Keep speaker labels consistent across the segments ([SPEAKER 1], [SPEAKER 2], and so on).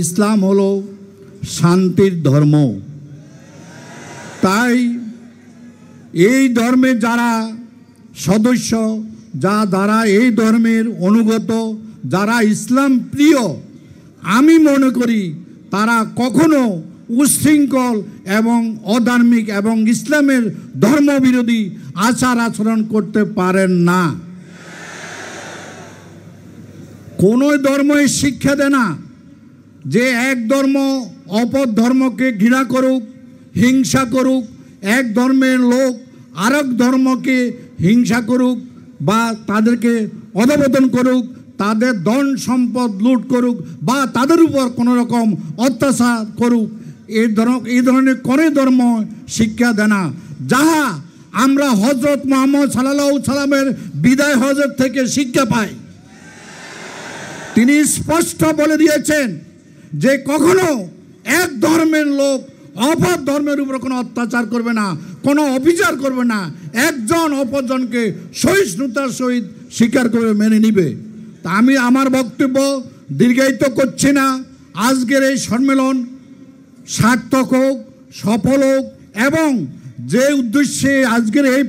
[SPEAKER 1] ইসলাম হলো শান্তির ধর্ম। তাই এই ধর্মে যারা সদস্য, যারা এই ধর্মের অনুগত, যারা ইসলাম প্রিয়, আমি মনে করি তারা কখনো উচ্ছৃঙ্খল এবং অধার্মিক এবং ইসলামের ধর্মবিরোধী আচার আচরণ করতে পারেন না। কোনো ধর্মই শিক্ষা দেয় না যে এক ধর্ম অপর ধর্মকে ঘৃণা করুক, হিংসা করুক, এক ধর্মের লোক আরেক ধর্মকে হিংসা করুক বা তাদেরকে অধঃপতন করুক, তাদের ধন সম্পদ লুট করুক বা তাদের উপর কোনো রকম অত্যাচার করুক। এই ধরনের কোনো ধর্ম শিক্ষা দেয় না। যাহা আমরা হজরত মুহাম্মদ সাল্লাল্লাহু আলাইহি সাল্লামের বিদায় হজরত থেকে শিক্ষা পাই। তিনি স্পষ্ট বলে দিয়েছেন যে কখনো এক ধর্মের লোক অপর ধর্মের উপর কোনো অত্যাচার করবে না, কোনো অবিচার করবে না, একজন অপরজনকে সহিষ্ণুতার সহিত স্বীকার করে মেনে নিবে। তা আমি আমার বক্তব্য দীর্ঘায়িত করছি না। আজকের এই সম্মেলন সার্থক হোক, সফল হোক এবং যে উদ্দেশ্যে আজকের এই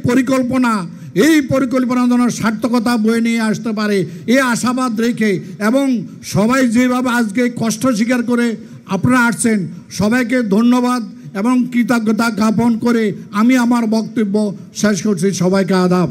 [SPEAKER 1] পরিকল্পনা যেন সার্থকতা বয়ে নিয়ে আসতে পারে এই আশাবাদ রেখে এবং সবাই যেভাবে আজকে কষ্ট স্বীকার করে আপনারা আসছেন, সবাইকে ধন্যবাদ এবং কৃতজ্ঞতা জ্ঞাপন করে আমি আমার বক্তব্য শেষ করছি। সবাইকে আদাব।